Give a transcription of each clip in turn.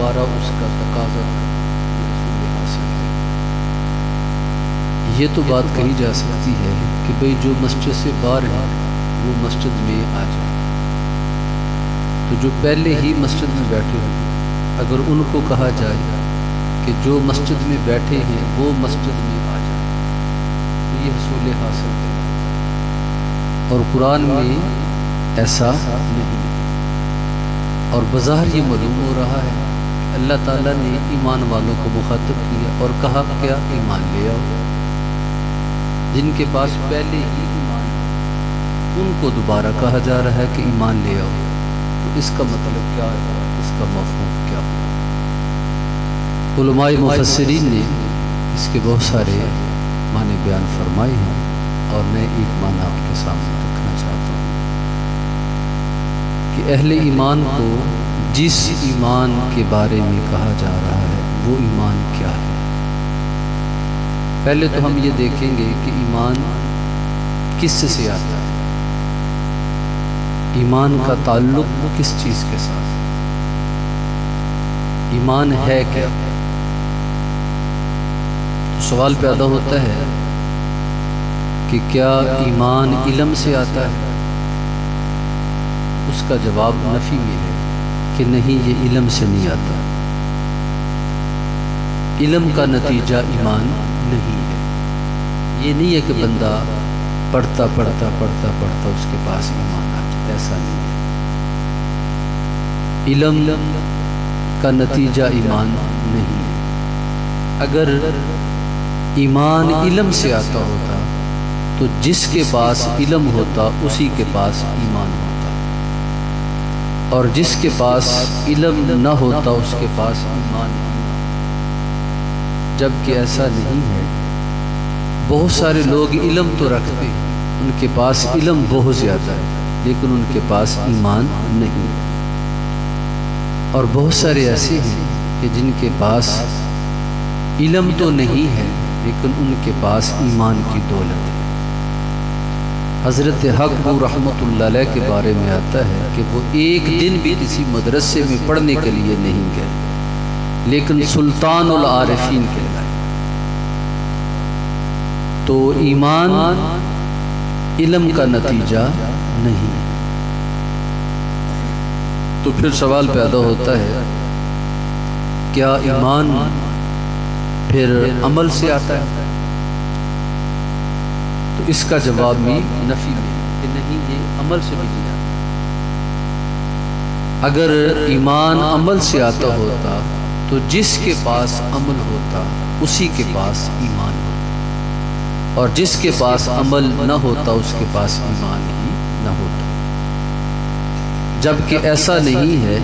دوبارہ اس کا تقاضا یہ رسول حاصل ہے۔ یہ تو بات کہی جا سکتی ہے کہ بھئی جو مسجد سے باہر ہے وہ مسجد میں آ جائے، تو جو پہلے ہی مسجد میں بیٹھے ہوئے اگر ان کو کہا جائے کہ جو مسجد میں بیٹھے ہیں وہ مسجد میں آ جائے تو یہ حصول حاصل ہے، اور قرآن میں ایسا نہیں ہے۔ اور بظاہر یہ معلوم ہو رہا ہے کہ اللہ تعالیٰ نے ایمان والوں کو مخاطب کیا اور کہا کیا ایمان لے آؤ، جن کے پاس پہلے ہی ایمان ہے ان کو دوبارہ کہا جا رہا ہے کہ ایمان لے آؤ، تو اس کا مطلب کیا ہوا، اس کا مفہوم کیا ہوا؟ علماء مفسرین نے اس کے بہت سارے معنی بیان فرمائے ہیں، اور میں ایک معنی آپ کے سامنے رکھنا چاہتا ہوں کہ اہل ایمان کو جس ایمان کے بارے میں کہا جا رہا ہے وہ ایمان کیا ہے۔ پہلے تو ہم یہ دیکھیں گے کہ ایمان کس سے آتا ہے، ایمان کا تعلق کس چیز کے ساتھ، ایمان ہے کیا؟ تو سوال پیدا ہوتا ہے کہ کیا ایمان علم سے آتا ہے؟ اس کا جواب نفی میں ہے کہ نہیں، یہ علم سے نہیں آتا، علم کا نتیجہ ایمان نہیں ہے۔ یہ نہیں ہے کہ بندہ پڑھتا پڑھتا پڑھتا پڑھتا اس کے پاس ایمان آ جائے، ایسا نہیں ہے۔ علم کا نتیجہ ایمان نہیں ہے۔ اگر ایمان علم سے آتا ہوتا تو جس کے پاس علم ہوتا اسی کے پاس ایمان ہوتا، اور جس کے پاس علم نہ ہوتا اس کے پاس ایمان نہیں ہوتا۔ جبکہ ایسا نہیں ہے، بہت سارے لوگ علم تو رکھتے ہیں، ان کے پاس علم بہت زیادہ ہے لیکن ان کے پاس ایمان نہیں ہے، اور بہت سارے ایسے ہیں کہ جن کے پاس علم تو نہیں ہے لیکن ان کے پاس ایمان کی دولت ہے۔ حضرت حق رحمۃ اللہ علیہ کے بارے میں آتا ہے کہ وہ ایک دن بھی کسی مدرسے میں پڑھنے کے لیے نہیں گئے لیکن سلطان العارفین کہلائے۔ تو ایمان علم کا نتیجہ نہیں۔ تو پھر سوال پیدا ہوتا ہے کیا ایمان پھر عمل سے آتا ہے؟ تو اس کا جواب بھی نفی میں کہ نہیں، یہ عمل سے بھی نہیں آتا۔ اگر ایمان عمل سے آتا ہوتا تو جس کے پاس عمل ہوتا اسی کے پاس ایمان ہوتا، اور جس کے پاس عمل نہ ہوتا اس کے پاس ایمان ہی نہ ہوتا۔ جبکہ ایسا نہیں ہے،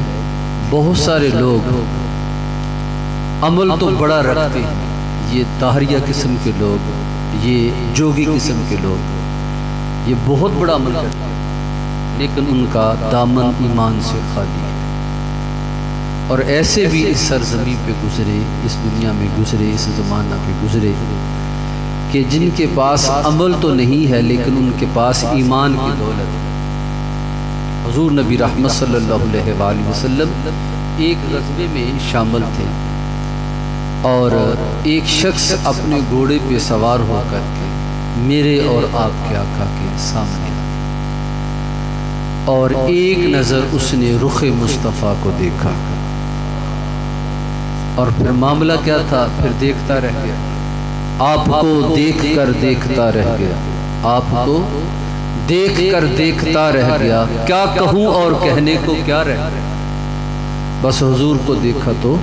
بہت سارے لوگ عمل تو بڑا رکھتے ہیں، یہ طاہریہ قسم کے لوگ، یہ جوگی قسم کے لوگ، یہ بہت بڑا عمل کرتے ہیں لیکن ان کا دامن ایمان سے خالی ہے۔ اور ایسے بھی اس سرزمین پہ گزرے، اس دنیا میں گزرے، اس زمانہ پہ گزرے کہ جن کے پاس عمل تو نہیں ہے لیکن ان کے پاس ایمان کی دولت ہے۔ حضور نبی رحمت صلی اللہ علیہ وآلہ وسلم ایک غزوے میں شامل تھے، اور ایک شخص اپنے گھوڑے پہ سوار ہو کر کے میرے اور آپ کے آقا کے سامنے آیا، اور ایک نظر اس نے رخ مصطفیٰ کو دیکھا، اور پھر معاملہ کیا تھا، پھر دیکھتا رہ گیا، آپ کو دیکھ کر دیکھتا رہ گیا، آپ کو دیکھ کر دیکھتا رہ گیا، کیا کہوں اور کہنے کو کیا رہ گیا، بس حضور کو دیکھا تو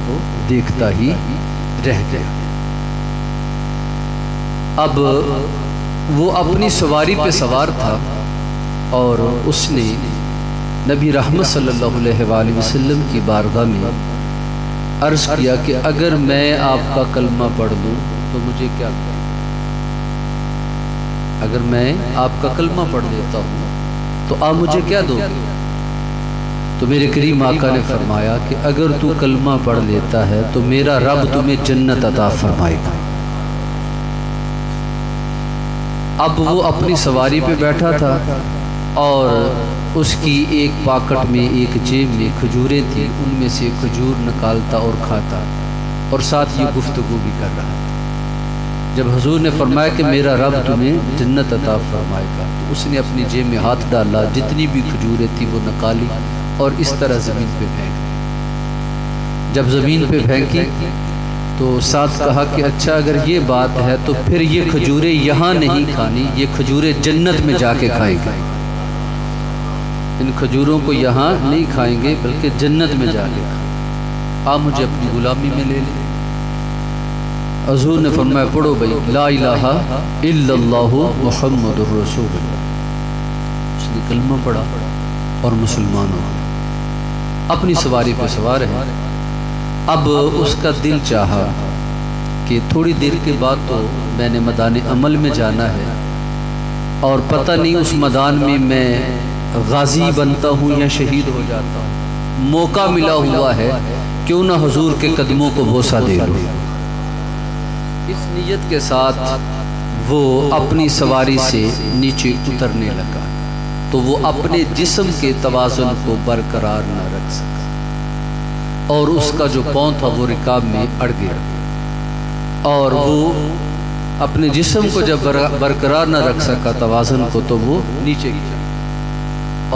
دیکھتا ہی رہ گیا۔ اب وہ اپنی سواری پہ سوار تھا، اور اس نے نبی رحمت صلی اللہ علیہ وآلہ وسلم کی بارگاہ میں عرض کیا کہ اگر میں آپ کا کلمہ پڑھ دوں تو مجھے کیا کریں؟ اگر میں آپ کا کلمہ پڑھ لیتا ہوں تو آپ مجھے کیا دو گے؟ تو میرے کریم آقا نے فرمایا کہ اگر تو کلمہ پڑھ لیتا ہے تو میرا رب تمہیں جنت عطا فرمائے گا۔ اب وہ اپنی سواری پہ بیٹھا تھا، اور اس کی ایک پاکٹ میں ایک جیب میں کھجوریں تھیں، ان میں سے کھجور نکالتا اور کھاتا اور ساتھ یہ گفتگو بھی کر رہا تھا۔ جب حضور نے فرمایا کہ میرا رب تمہیں جنت عطا فرمائے گا، تو اس نے اپنی جیب میں ہاتھ ڈالا، جتنی بھی کھجوریں تھیں وہ نکالی اور اس طرح زمین پہ پھینک دی۔ جب زمین پہ پھینکی تو ساتھ کہا کہ اچھا اگر یہ بات ہے تو پھر یہ کھجوریں یہاں نہیں کھانی، یہ کھجوریں جنت میں جا کے کھائیں گے۔ ان کھجوروں کو یہاں نہیں کھائیں گے بلکہ جنت میں جا کے کھائیں۔ آپ مجھے اپنی غلامی میں لے لیں۔ حضور نے فرمایا پڑھو بھائی لا الہ الا اللہ محمد الرسول اللہ۔ اس نے کلمہ پڑھا اور مسلمان ہو گیا، اپنی سواری پہ سوار ہے۔ اب اس کا دل چاہا کہ تھوڑی دیر کے بعد تو میں نے میدان عمل میں جانا ہے اور پتہ نہیں اس میدان میں میں غازی بنتا ہوں یا شہید ہو جاتا ہوں، موقع ملا ہوا ہے کیوں نہ حضور کے قدموں کو بوسہ دے لوں۔ اس نیت کے ساتھ وہ اپنی سواری سے نیچے اترنے لگا تو وہ اپنے جسم کے توازن کو برقرار نہ رکھ سکا اور اس کا جو پاؤں تھا وہ رکاب میں اڑ گیا، اور وہ اپنے جسم کو جب برقرار نہ رکھ سکا توازن کو تو وہ نیچے گرا،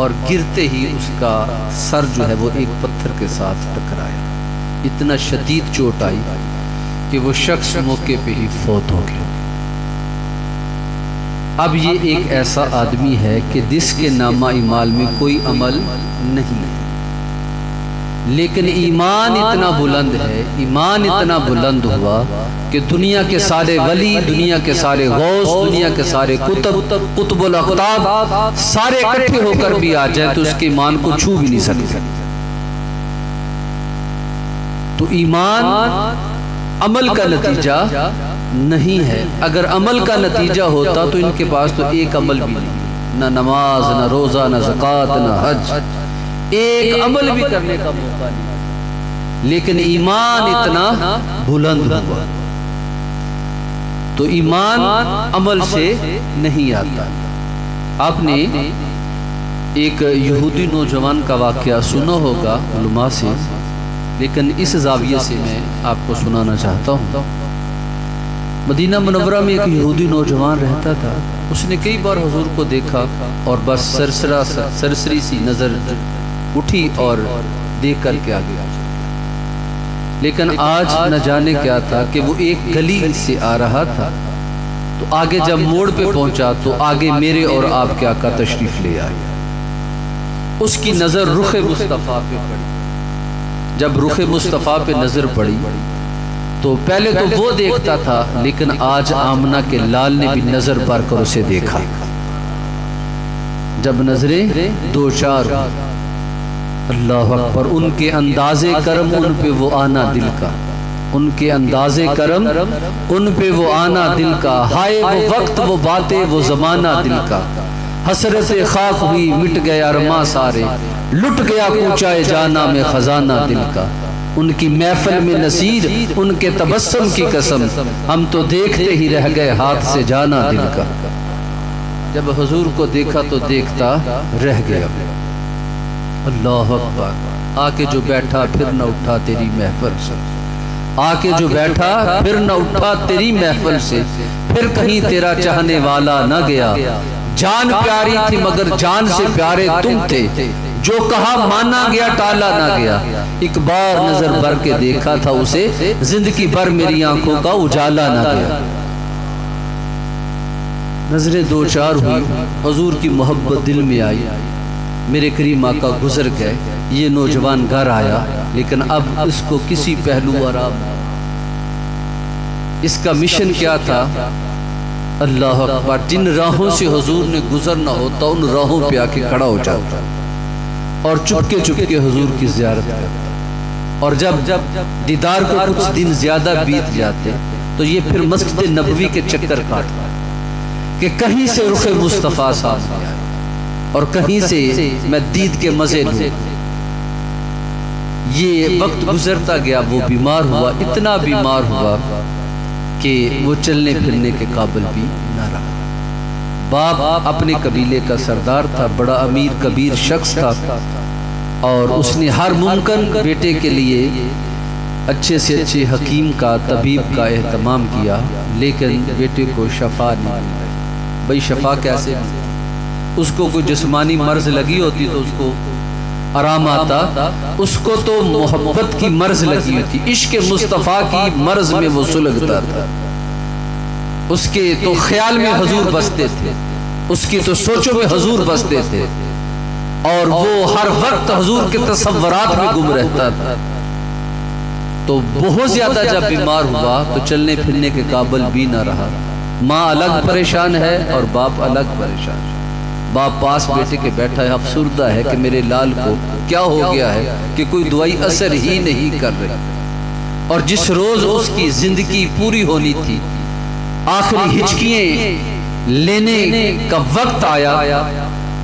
اور گرتے ہی اس کا سر جو ہے وہ ایک پتھر کے ساتھ ٹکرایا۔ اتنا شدید چوٹ آئی کہ وہ شخص موقع پہ ہی فوت ہو گیا۔ اب یہ ایک ایسا آدمی ہے کہ جس کے نامہ اعمال میں کوئی عمل نہیں ہے، لیکن ایمان اتنا بلند ہے، ایمان اتنا بلند ہوا کہ دنیا کے سارے ولی، دنیا کے سارے غوث، دنیا کے سارے قطب الاقطاب سارے اکٹھے ہو کر بھی آ جائیں تو اس کے ایمان کو چھو بھی نہیں سکتے۔ تو ایمان عمل کا نتیجہ نہیں ہے، اگر عمل کا نتیجہ ہوتا تو ان کے پاس تو ایک عمل بھی نہیں، نہ نماز، نہ روزہ، نہ زکوٰۃ، نہ حج، ایک عمل بھی کرنے کا موقع نہیں، لیکن ایمان اتنا بلند ہوا۔ تو ایمان عمل سے نہیں آتا۔ آپ نے ایک یہودی نوجوان کا واقعہ سنا ہوگا علماء سے، لیکن اس زاویے سے میں آپ کو سنانا چاہتا ہوں۔ مدینہ منورہ میں ایک یہودی نوجوان رہتا تھا، اس نے کئی بار حضور کو دیکھا اور بس سرسری سی نظر اٹھی اور دیکھ کر کے آگے، لیکن آج نہ جانے کیا تھا کہ وہ ایک گلی سے آ رہا تھا، تو آگے جب موڑ پہ پہنچا تو آگے میرے اور آپ کے آقا تشریف لے آئے۔ اس کی نظر رخ مصطفیٰ پہ پڑی۔ جب رخ مصطفیٰ پہ نظر پڑی تو پہلے تو وہ دیکھتا تھا، لیکن آج آمنہ کے لال نے بھی نظر بھر کر اسے دیکھا۔ جب نظریں دو چار، اللہ اکبر، ان کے انداز کرم ان پہ وہ آنا دل کا، ان کے انداز کرم ان پہ وہ آنا دل کا، ہائے وہ وقت وہ باتیں وہ زمانہ دل کا، حسرت خاک ہوئی مٹ گیا ارماں سارے، لٹ گیا کوچائے جانا میں خزانہ دل کا، ان کی محفل میں نصیر ان کے تبسم کی قسم، ہم تو دیکھتے ہی رہ گئے ہاتھ سے جانا دل کا۔ جب حضور کو دیکھا تو دیکھتا رہ گیا۔ اللہ اکبر، آ کے جو بیٹھا پھر نہ اٹھا تیری محفل سے، آ کے جو بیٹھا پھر نہ اٹھا تیری محفل سے، پھر کہیں تیرا چاہنے والا نہ گیا، جان پیاری تھی مگر جان سے پیارے تم تھے، جو کہا مانا گیا ٹالا نہ گیا، ایک بار نظر بھر کے دیکھا تھا اسے، زندگی بھر میری آنکھوں کا اجالا نہ گیا۔ نظریں دو چار ہوئی، حضور کی محبت دل میں آئی، میرے کریم آقا گزر گئے، یہ نوجوان گھر آیا، لیکن اب اس کو کسی پہلو آرام، اس کا مشن کیا تھا؟ اللہ اکبر، جن راہوں سے حضور نے گزرنا ہوتا ان راہوں پہ آ کے کھڑا ہو جاتا اور چپکے حضور کی زیارت کرتا، اور جب دیدار کو کچھ دن زیادہ بیت جاتے تو یہ پھر مسجد نبوی کے چکر کاٹتا کہ کہیں سے رخ مصطفیٰ سامنے آئے اور کہیں سے میں دید کے مزے لوں۔ یہ وقت گزرتا گیا، وہ بیمار ہوا، اتنا بیمار ہوا کہ وہ چلنے پھرنے کے قابل بھی نہ رہا، باپ اپنے قبیلے کا سردار تھا، بڑا امیر کبیر شخص تھا، اور اس نے ہر ممکن بیٹے کے لیے اچھے سے اچھے حکیم کا، طبیب کا اہتمام کیا، لیکن بیٹے کو شفا نہیں ملی۔ بھئی شفا کیسے ملی؟ اس کو کوئی جسمانی مرض لگی ہوتی تو اس کو آرام آتا، اس کو تو محبت کی مرض لگی ہوتی، عشق مصطفیٰ کی مرض میں وہ سلگتا تھا۔ اس کے تو خیال میں حضور بستے تھے، اس کی تو سوچوں میں حضور بستے تھے، اور وہ ہر وقت حضور کے تصورات میں گم رہتا تھا۔ تو بہت زیادہ جب بیمار ہوا تو چلنے پھرنے کے قابل بھی نہ رہا۔ ماں الگ پریشان ہے اور باپ الگ پریشان ہے۔ باپ پاس بیٹے کے بیٹھا ہے، افسردہ ہے کہ میرے لال کو کیا ہو گیا ہے کہ کوئی دوائی اثر ہی نہیں کر رہی، اور جس روز اس کی زندگی پوری ہونی تھی، آخری ہچکیاں لینے کا وقت آیا،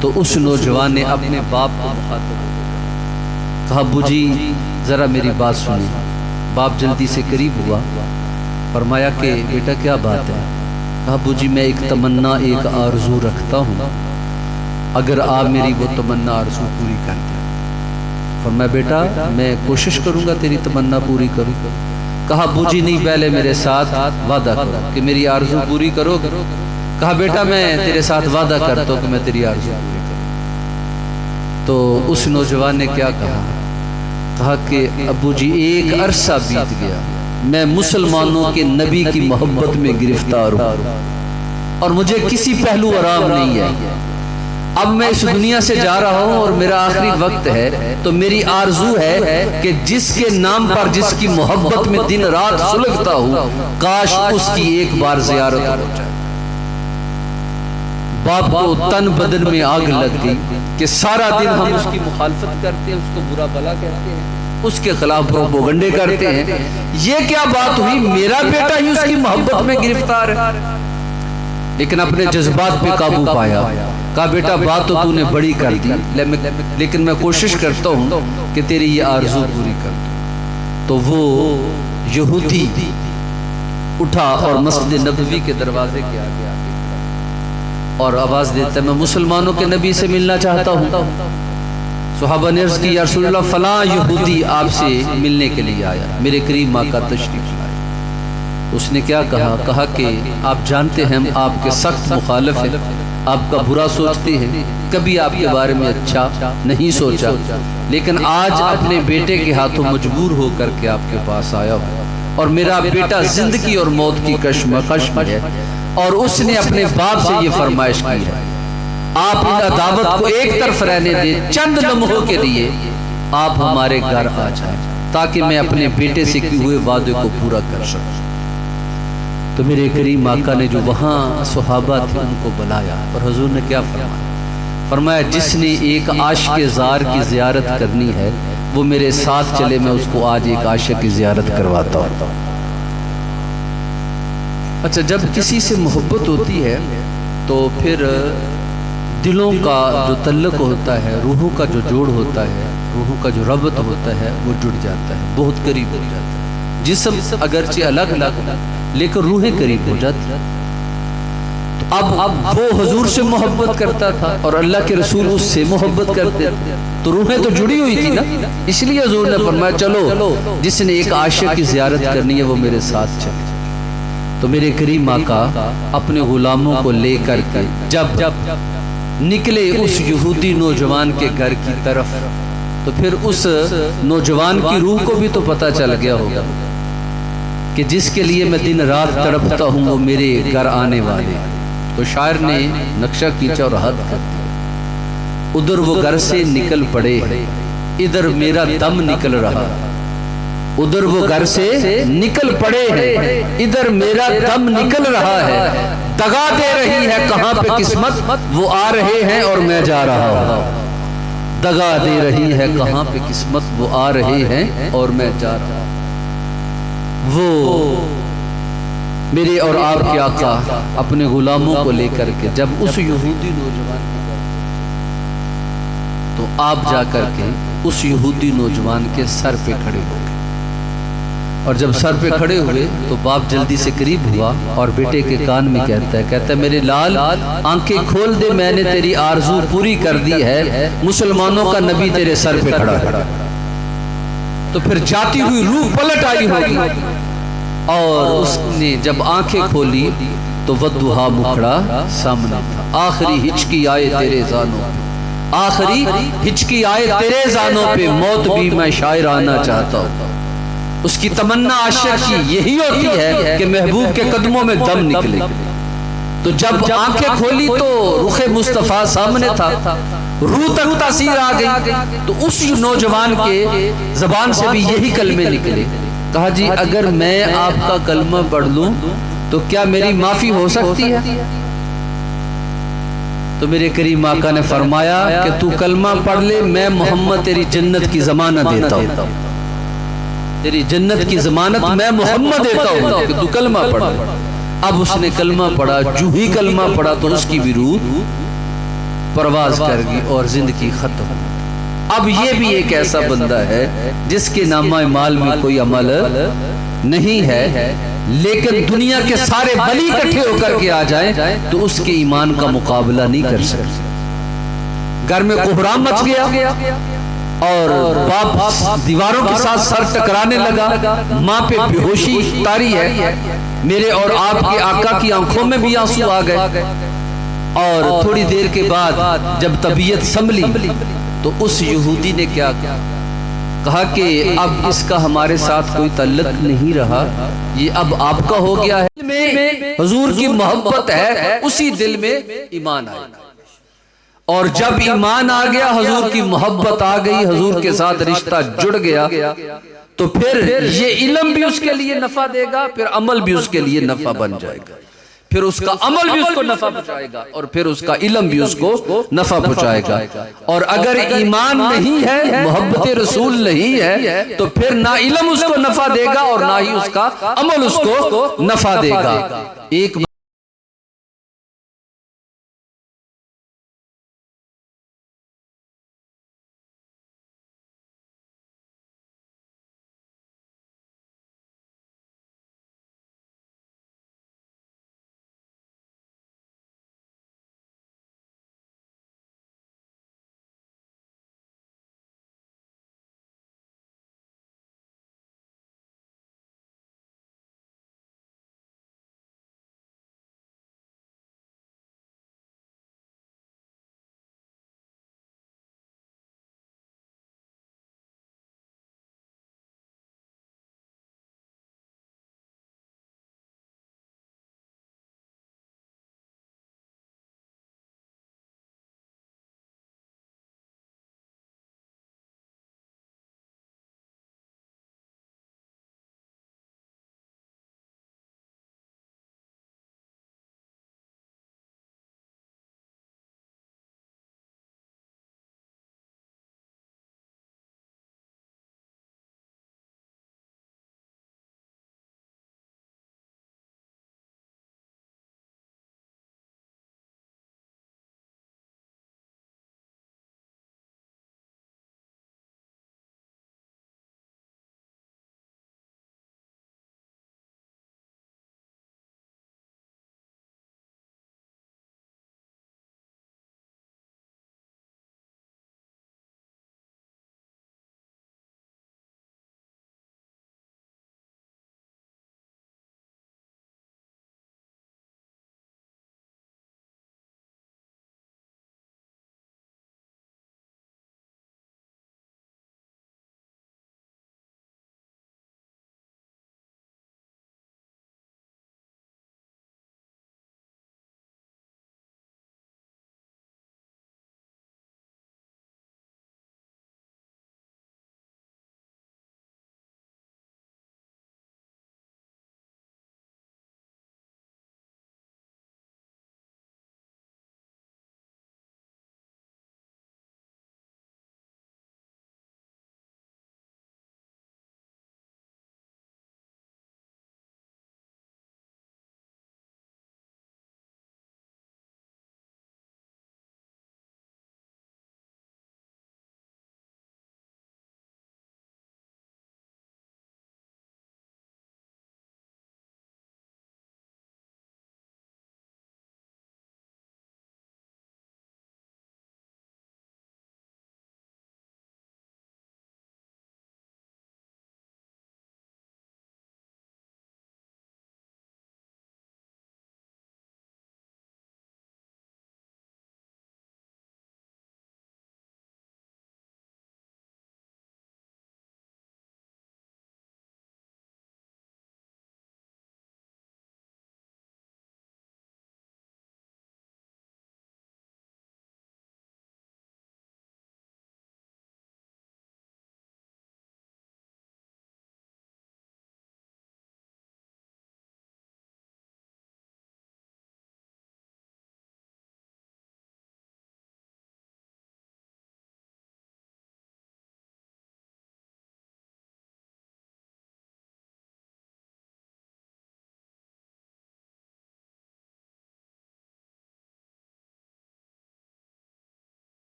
تو اس نوجوان نے اپنے باپ کو مخاطب کہا، ابو جی ذرا میری بات سنیں۔ باپ جلدی سے قریب ہوا، فرمایا کہ بیٹا کیا بات ہے؟ کہا ابو جی میں ایک تمنا، ایک آرزو رکھتا ہوں، اگر آپ میری وہ تمنا آرزو پوری کر دیں۔ فرمایا بیٹا میں کوشش کروں گا تیری تمنا پوری کروں۔ کہا ابو جی نہیں، پہلے میرے ساتھ وعدہ کرو کہ میری آرزو پوری کرو۔ کہا بیٹا میں تیرے ساتھ وعدہ کرتا ہوں کہ میں تیری آرزو پوری کروں۔ تو اس نوجوان نے کیا کہا؟ کہا کہ ابو جی ایک عرصہ بیت گیا، میں مسلمانوں کے نبی کی محبت میں گرفتار ہوں، اور مجھے کسی پہلو آرام نہیں ہے۔ اب میں اس دنیا سے جا رہا ہوں اور میرا آخری وقت ہے، تو میری آرزو ہے کہ جس کے نام پر، جس کی محبت میں دن رات سلگتا ہوں، کاش اس کی ایک بار زیارت ہو جائے۔ باپ کو تن بدن میں آگ لگ گئی کہ سارا دن ہم اس کی مخالفت کرتے ہیں، اس کو برا بلا کہتے ہیں، اس کے خلاف پروپیگنڈے کرتے ہیں، یہ کیا بات ہوئی؟ میرا بیٹا ہی اس کی محبت میں گرفتار ہے۔ لیکن اپنے جذبات پہ قابو پایا، کہا بیٹا بات تو تو نے بڑی کر دی، لیکن میں کوشش کرتا ہوں کہ تیری یہ آرزو پوری کر دوں۔ تو وہ یہودی اٹھا اور مسجد نبوی کے دروازے کے آگے اور آواز دیتا ہے، میں مسلمانوں کے نبی سے ملنا چاہتا ہوں۔ صحابہ نے عرض کی، یا رسول اللہ فلاں یہودی آپ سے ملنے کے لیے آیا، میرے کریم آقا تشریف لائے۔ اس نے کیا کہا؟ کہا کہ آپ جانتے ہیں ہم آپ کے سخت مخالف ہیں، آپ کا برا سوچتے ہیں، کبھی آپ کے بارے میں اچھا نہیں سوچا، لیکن آج اپنے بیٹے کے ہاتھوں مجبور ہو کر کے آپ کے پاس آیا ہوں، اور میرا بیٹا زندگی اور موت کی کشمکش میں ہے، اور اس نے اپنے باپ سے یہ فرمائش کی ہے، آپ ان عداوت کو ایک طرف رہنے دیں، چند لمحوں کے لیے آپ ہمارے گھر آ جائیں تاکہ میں اپنے بیٹے سے کیے ہوئے وعدے کو پورا کر سکوں۔ تو میرے کریم آقا نے جو وہاں صحابہ تھے ان کو بلایا، اور حضور نے کیا فرمایا؟ فرمایا جس نے ایک عاشق زار کی زیارت کرنی ہے وہ میرے ساتھ چلے، میں اس کو آج ایک عاشق کی زیارت کرواتا ہوں۔ اچھا، جب کسی سے محبت ہوتی ہے تو پھر دلوں کا جو تعلق ہوتا ہے، روحوں کا جو جوڑ ہوتا ہے، روحوں کا جو ربط ہوتا ہے وہ جڑ جاتا ہے، بہت قریب ہو جاتا ہے۔ جسم اگرچہ الگ الگ لیکن روحیں قریب ہو جاتی۔ تو اب وہ حضور سے محبت کرتا تھا اور اللہ کے رسول اس سے محبت کرتے تھے، تو روحیں تو جڑی ہوئی تھی نا، اس لیے حضور نے فرمایا چلو جس نے ایک عاشق کی زیارت کرنی ہے وہ میرے ساتھ چلے۔ تو میرے کریم آقا اپنے غلاموں کو لے کر کے جب نکلے اس یہودی نوجوان کے گھر کی طرف، تو پھر اس نوجوان کی روح کو بھی تو پتہ چل گیا ہوگا کہ جس کے لیے میں دن رات تڑپتا ہوں وہ میرے گھر آنے والے۔ تو شاعر نے نقشہ کھینچا اور حد کر دیا، ادھر وہ گھر سے نکل پڑے ادھر میرا دم نکل رہا، ادھر وہ گھر سے نکل پڑے ہیں ادھر میرا دم نکل رہا ہے، دغا دے رہی ہے کہاں پہ قسمت، وہ آ رہے ہیں اور میں جا رہا ہوں۔ دغا دے رہی ہے کہاں پہ قسمت، وہ آ رہے ہیں اور میں جا رہا ہوں۔ وہ میرے اور آپ کے آقا اپنے غلاموں کو لے کر کے جب اس یہودی نوجوان کے گھر تو آپ جا کر کے اس یہودی نوجوان کے سر پہ کھڑے ہو گئے اور جب سر پہ کھڑے ہوئے تو باپ جلدی سے قریب ہوا اور بیٹے کے کان میں کہتا ہے میرے لال آنکھیں کھول دے، میں نے تیری آرزو پوری کر دی ہے، مسلمانوں کا نبی تیرے سر پہ کھڑا ہے۔ تو پھر جاتی ہوئی روح پلٹ آئی ہوگی، اور اس نے جب آنکھیں کھولی تو ودھا مکھڑا سامنے تھا۔ آخری ہچکی آئے تیرے زانوں پہ، آخری ہچکی آئے تیرے زانوں پہ، موت بھی میں شاعرانہ چاہتا ہوں۔ اس کی تمنا عاشق کی یہی ہوتی ہے کہ محبوب کے قدموں میں دم نکلے۔ تو جب آنکھیں کھولی تو رخ مصطفیٰ سامنے تھا، روح تک تاثیر آ گئی، تو اس نوجوان کے زبان سے بھی یہی کلمے نکلے۔ کہا جی اگر میں آپ کا کلمہ پڑھ لوں تو کیا میری معافی ہو سکتی ہے؟ تو میرے کریم آقا نے فرمایا کہ تو کلمہ پڑھ لے، میں محمد تیری جنت کی ضمانت دیتا ہوں، تیری جنت کی ضمانت میں محمد دیتا ہوں کہ تو کلمہ پڑھ۔ اب اس نے کلمہ پڑھا، جو ہی کلمہ پڑھا تو اس کی بھی روح پرواز کر گئی اور زندگی ختم۔ اب یہ بھی ایک ایسا بندہ ہے جس کے نامہ مال میں کوئی عمل نہیں ہے، لیکن دنیا کے سارے ولی اکٹھے ہو کر کے آ جائیں تو اس کے ایمان کا مقابلہ نہیں کر سکتے۔ گھر میں کوہرام مچ گیا اور باپ دیواروں کے ساتھ سر ٹکرانے لگا، ماں پہ بے ہوشی طاری ہے، میرے اور آپ کے آقا کی آنکھوں میں بھی آنسو آ گئے۔ اور تھوڑی دیر کے بعد جب طبیعت سنبھلی تو اس یہودی نے کیا کہا کہ اب اس کا ہمارے ساتھ کوئی تعلق نہیں رہا، یہ اب آپ کا ہو گیا ہے، دل میں حضور کی محبت ہے، اسی دل میں ایمان آئے۔ اور جب ایمان آ گیا، حضور کی محبت آ گئی، حضور کے ساتھ رشتہ جڑ گیا، تو پھر یہ علم بھی اس کے لیے نفع دے گا، پھر عمل بھی اس کے لیے نفع بن جائے گا، پھر اس کا عمل بھی اس کو نفع پہنچائے گا، اور پھر اس کا علم بھی اس کو نفع پہنچائے گا۔ اور اگر ایمان نہیں ہے، محبت رسول نہیں ہے، تو پھر نہ علم اس کو نفع دے گا اور نہ ہی اس کا عمل اس کو نفع دے گا۔ ایک